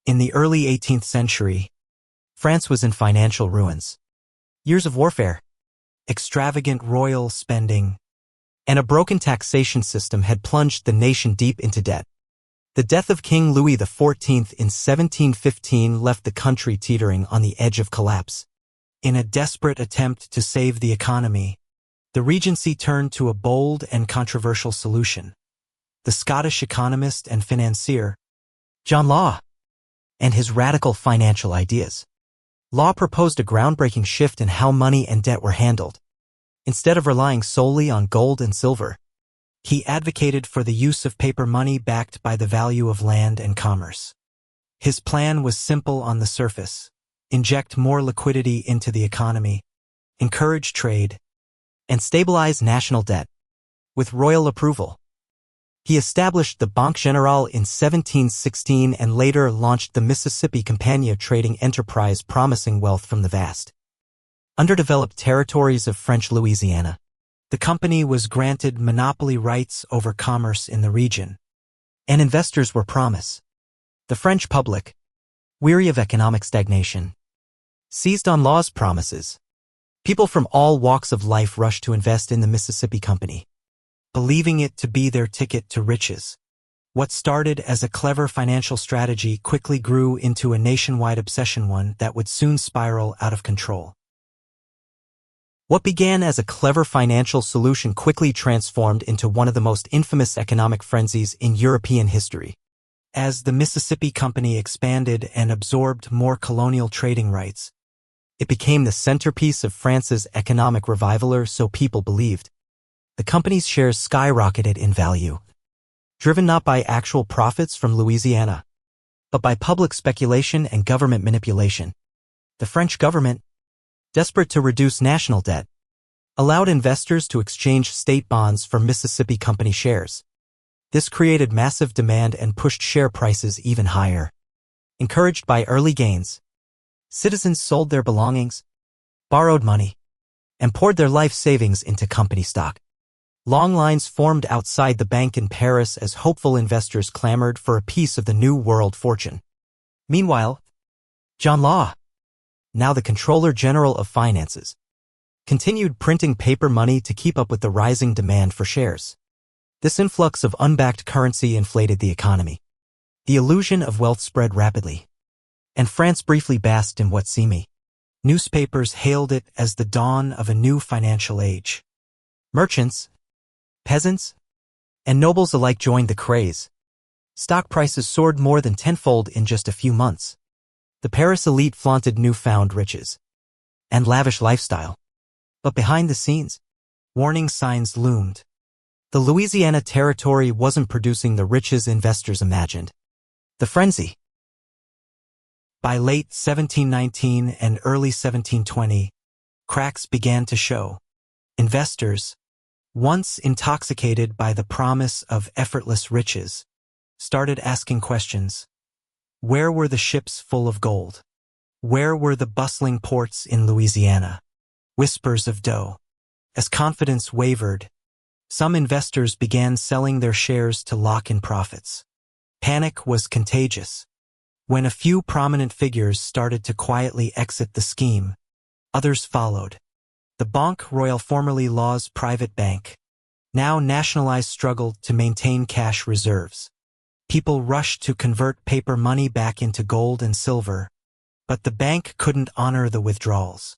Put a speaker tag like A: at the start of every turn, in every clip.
A: In the early 18th century, France was in financial ruins. Years of warfare, extravagant royal spending, and a broken taxation system had plunged the nation deep into debt. The death of King Louis XIV in 1715 left the country teetering on the edge of collapse. In a desperate attempt to save the economy, the Regency turned to a bold and controversial solution. The Scottish economist and financier, John Law, and his radical financial ideas. Law proposed a groundbreaking shift in how money and debt were handled. Instead of relying solely on gold and silver, he advocated for the use of paper money backed by the value of land and commerce. His plan was simple on the surface: inject more liquidity into the economy, encourage trade, and stabilize national debt. With royal approval, he established the Banque Générale in 1716 and later launched the Mississippi Compagnie trading enterprise, promising wealth from the vast, underdeveloped territories of French Louisiana. The company was granted monopoly rights over commerce in the region, and investors were promised. The French public, weary of economic stagnation, seized on Law's promises. People from all walks of life rushed to invest in the Mississippi Company, believing it to be their ticket to riches. What started as a clever financial strategy quickly grew into a nationwide obsession, one that would soon spiral out of control. What began as a clever financial solution quickly transformed into one of the most infamous economic frenzies in European history. As the Mississippi Company expanded and absorbed more colonial trading rights, it became the centerpiece of France's economic revival, or so people believed. The company's shares skyrocketed in value, driven not by actual profits from Louisiana, but by public speculation and government manipulation. The French government, desperate to reduce national debt, allowed investors to exchange state bonds for Mississippi Company shares. This created massive demand and pushed share prices even higher. Encouraged by early gains, citizens sold their belongings, borrowed money, and poured their life savings into company stock. Long lines formed outside the bank in Paris as hopeful investors clamored for a piece of the new world fortune. Meanwhile, John Law, now the Controller General of Finances, continued printing paper money to keep up with the rising demand for shares. This influx of unbacked currency inflated the economy. The illusion of wealth spread rapidly, and France briefly basked in what seemed. Newspapers hailed it as the dawn of a new financial age. Merchants, peasants, and nobles alike joined the craze. Stock prices soared more than tenfold in just a few months. The Paris elite flaunted newfound riches and lavish lifestyle. But behind the scenes, warning signs loomed. The Louisiana Territory wasn't producing the riches investors imagined. The frenzy. By late 1719 and early 1720, cracks began to show. Investors, once intoxicated by the promise of effortless riches, started asking questions. Where were the ships full of gold? Where were the bustling ports in Louisiana? Whispers of dough. As confidence wavered, some investors began selling their shares to lock in profits. Panic was contagious. When a few prominent figures started to quietly exit the scheme, others followed. The Banque Royale, formerly Law's private bank, now nationalized, struggled to maintain cash reserves. People rushed to convert paper money back into gold and silver, but the bank couldn't honor the withdrawals.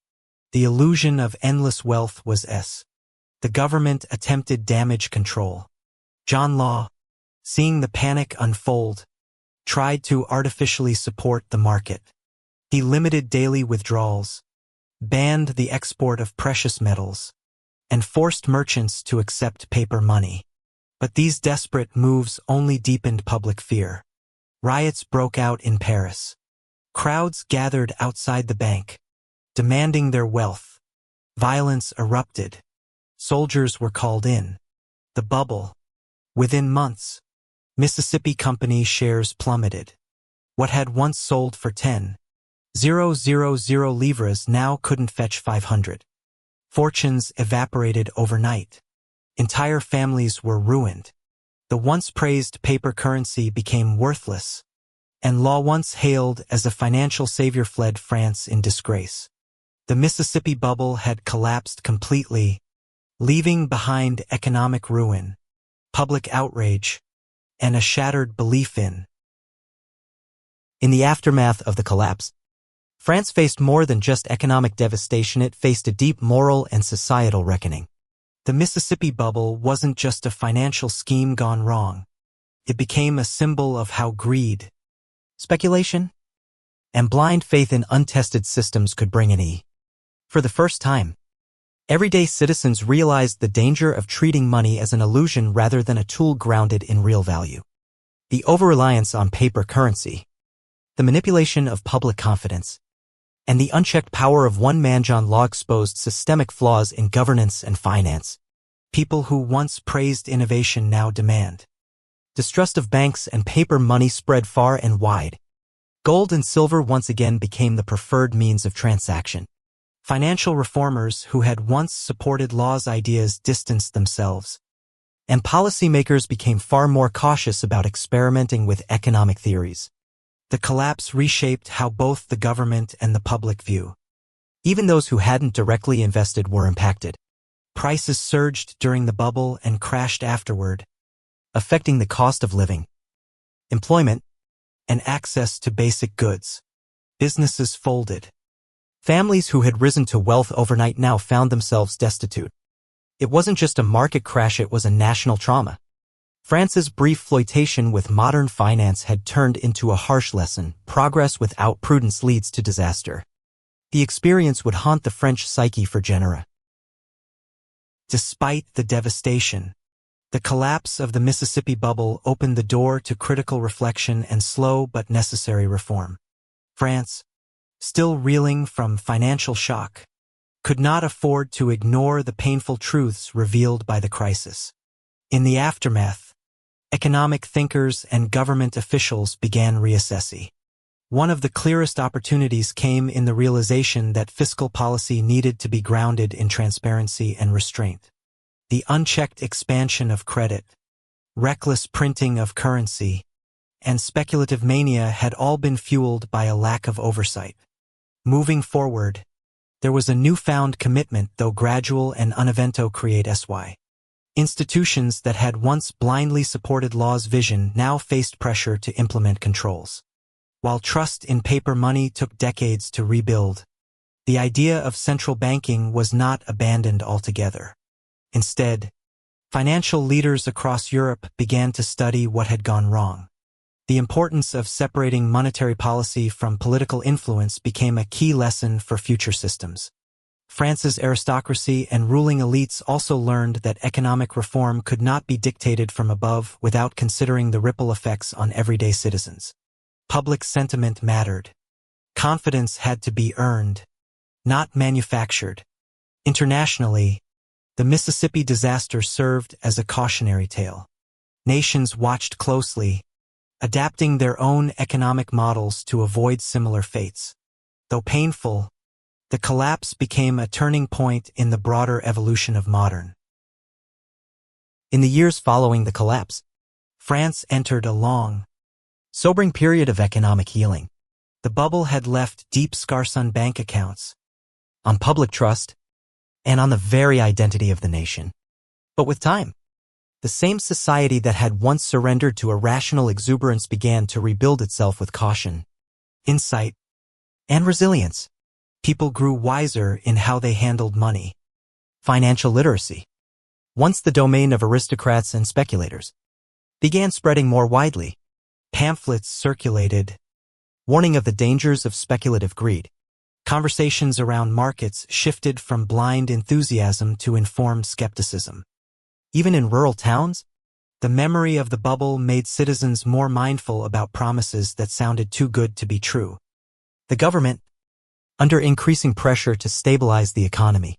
A: The illusion of endless wealth was the government attempted damage control. John Law, seeing the panic unfold, tried to artificially support the market. He limited daily withdrawals, banned the export of precious metals, and forced merchants to accept paper money. But these desperate moves only deepened public fear. Riots broke out in Paris. Crowds gathered outside the bank, demanding their wealth. Violence erupted. Soldiers were called in. The bubble. Within months, Mississippi Company shares plummeted. What had once sold for 10,000 livres now couldn't fetch 500. Fortunes evaporated overnight. Entire families were ruined. The once praised paper currency became worthless. and law once hailed as a financial savior fled France in disgrace. The Mississippi bubble had collapsed completely, leaving behind economic ruin, public outrage, and a shattered belief in. In the aftermath of the collapse, France faced more than just economic devastation. It faced a deep moral and societal reckoning. The Mississippi bubble wasn't just a financial scheme gone wrong. It became a symbol of how greed, speculation, and blind faith in untested systems could bring an end. For the first time, everyday citizens realized the danger of treating money as an illusion rather than a tool grounded in real value. The over-reliance on paper currency, the manipulation of public confidence, and the unchecked power of one-man law exposed systemic flaws in governance and finance. People who once praised innovation now demand. Distrust of banks and paper money spread far and wide. Gold and silver once again became the preferred means of transaction. Financial reformers who had once supported law's ideas distanced themselves, and policymakers became far more cautious about experimenting with economic theories. The collapse reshaped how both the government and the public view. Even those who hadn't directly invested were impacted. Prices surged during the bubble and crashed afterward, affecting the cost of living, employment, and access to basic goods. Businesses folded. Families who had risen to wealth overnight now found themselves destitute. It wasn't just a market crash, it was a national trauma. France's brief flirtation with modern finance had turned into a harsh lesson. Progress without prudence leads to disaster. The experience would haunt the French psyche for genera. Despite the devastation, the collapse of the Mississippi bubble opened the door to critical reflection and slow but necessary reform. France, still reeling from financial shock, could not afford to ignore the painful truths revealed by the crisis. In the aftermath, economic thinkers and government officials began reassessing. One of the clearest opportunities came in the realization that fiscal policy needed to be grounded in transparency and restraint. The unchecked expansion of credit, reckless printing of currency, and speculative mania had all been fueled by a lack of oversight. Moving forward, there was a newfound commitment, though gradual and uneventful, create sy. Institutions that had once blindly supported law's vision now faced pressure to implement controls. While trust in paper money took decades to rebuild, the idea of central banking was not abandoned altogether. Instead, financial leaders across Europe began to study what had gone wrong. The importance of separating monetary policy from political influence became a key lesson for future systems. France's aristocracy and ruling elites also learned that economic reform could not be dictated from above without considering the ripple effects on everyday citizens. Public sentiment mattered. Confidence had to be earned, not manufactured. Internationally, the Mississippi disaster served as a cautionary tale. Nations watched closely, adapting their own economic models to avoid similar fates. Though painful, the collapse became a turning point in the broader evolution of modern. In the years following the collapse, France entered a long, sobering period of economic healing. The bubble had left deep scars on bank accounts, on public trust, and on the very identity of the nation. But with time, the same society that had once surrendered to irrational exuberance began to rebuild itself with caution, insight, and resilience. People grew wiser in how they handled money. Financial literacy, once the domain of aristocrats and speculators, began spreading more widely. Pamphlets circulated, warning of the dangers of speculative greed. Conversations around markets shifted from blind enthusiasm to informed skepticism. Even in rural towns, the memory of the bubble made citizens more mindful about promises that sounded too good to be true. The government, under increasing pressure to stabilize the economy,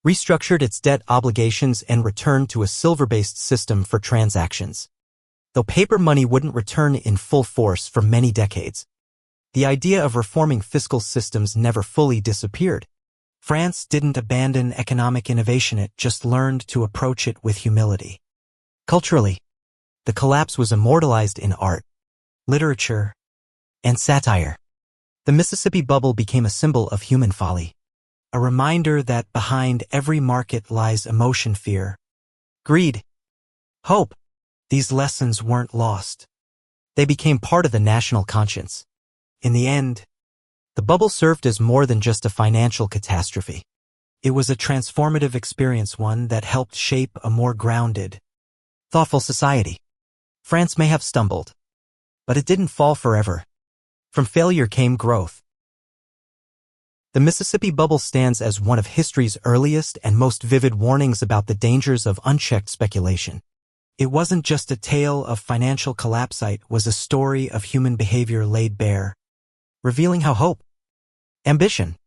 A: restructured its debt obligations and returned to a silver-based system for transactions. Though paper money wouldn't return in full force for many decades, the idea of reforming fiscal systems never fully disappeared. France didn't abandon economic innovation, it just learned to approach it with humility. Culturally, the collapse was immortalized in art, literature, and satire. The Mississippi Bubble became a symbol of human folly, a reminder that behind every market lies emotion, fear, greed, hope. These lessons weren't lost. They became part of the national conscience. In the end, the bubble served as more than just a financial catastrophe. It was a transformative experience, one that helped shape a more grounded, thoughtful society. France may have stumbled, but it didn't fall forever. From failure came growth. The Mississippi Bubble stands as one of history's earliest and most vivid warnings about the dangers of unchecked speculation. It wasn't just a tale of financial collapse, it was a story of human behavior laid bare, revealing how hope, ambition,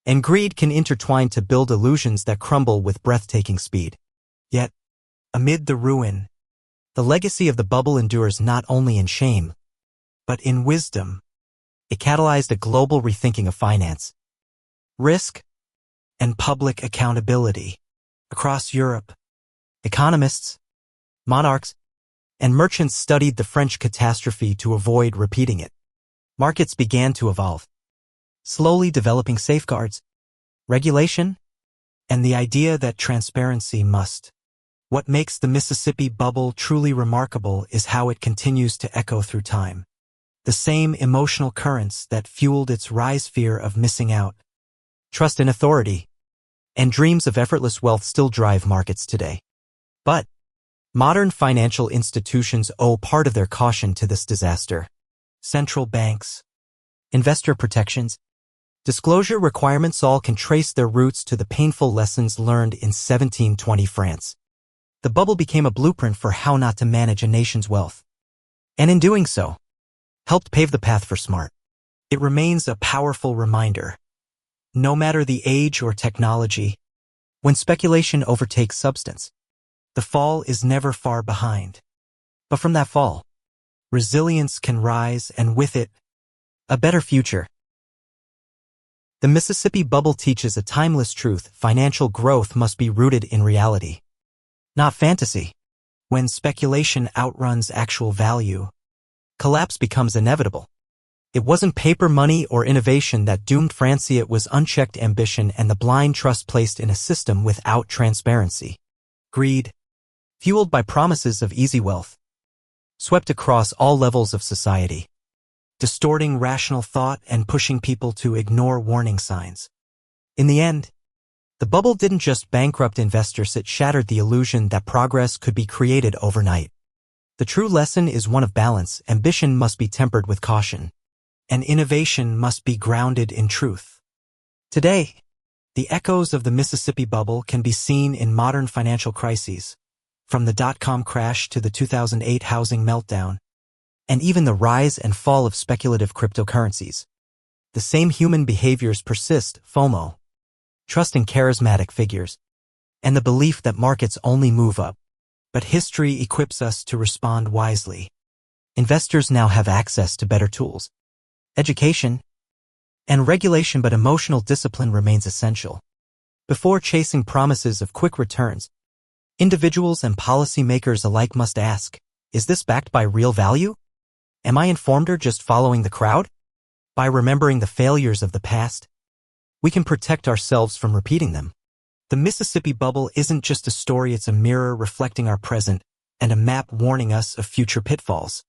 A: and greed can intertwine to build illusions that crumble with breathtaking speed. Yet, amid the ruin, the legacy of the bubble endures not only in shame, but in wisdom. It catalyzed a global rethinking of finance, risk, and public accountability. Across Europe, economists, monarchs, and merchants studied the French catastrophe to avoid repeating it. Markets began to evolve, slowly developing safeguards, regulation, and the idea that transparency must. What makes the Mississippi Bubble truly remarkable is how it continues to echo through time. The same emotional currents that fueled its rise, fear of missing out, trust in authority, and dreams of effortless wealth still drive markets today. But modern financial institutions owe part of their caution to this disaster. Central banks, investor protections, disclosure requirements all can trace their roots to the painful lessons learned in 1720 France. The bubble became a blueprint for how not to manage a nation's wealth, and in doing so, helped pave the path for smart. It remains a powerful reminder. No matter the age or technology, when speculation overtakes substance, the fall is never far behind. But from that fall, resilience can rise, and with it, a better future. The Mississippi Bubble teaches a timeless truth: financial growth must be rooted in reality, not fantasy. When speculation outruns actual value, collapse becomes inevitable. It wasn't paper money or innovation that doomed France, it was unchecked ambition and the blind trust placed in a system without transparency. Greed, fueled by promises of easy wealth, swept across all levels of society, distorting rational thought and pushing people to ignore warning signs. In the end, the bubble didn't just bankrupt investors, it shattered the illusion that progress could be created overnight. The true lesson is one of balance. Ambition must be tempered with caution, and innovation must be grounded in truth. Today, the echoes of the Mississippi Bubble can be seen in modern financial crises, from the dot-com crash to the 2008 housing meltdown, and even the rise and fall of speculative cryptocurrencies. The same human behaviors persist: FOMO, trust in charismatic figures, and the belief that markets only move up. But history equips us to respond wisely. Investors now have access to better tools, education, and regulation, but emotional discipline remains essential. Before chasing promises of quick returns, individuals and policymakers alike must ask, is this backed by real value? Am I informed or just following the crowd? By remembering the failures of the past, we can protect ourselves from repeating them. The Mississippi Bubble isn't just a story, it's a mirror reflecting our present and a map warning us of future pitfalls.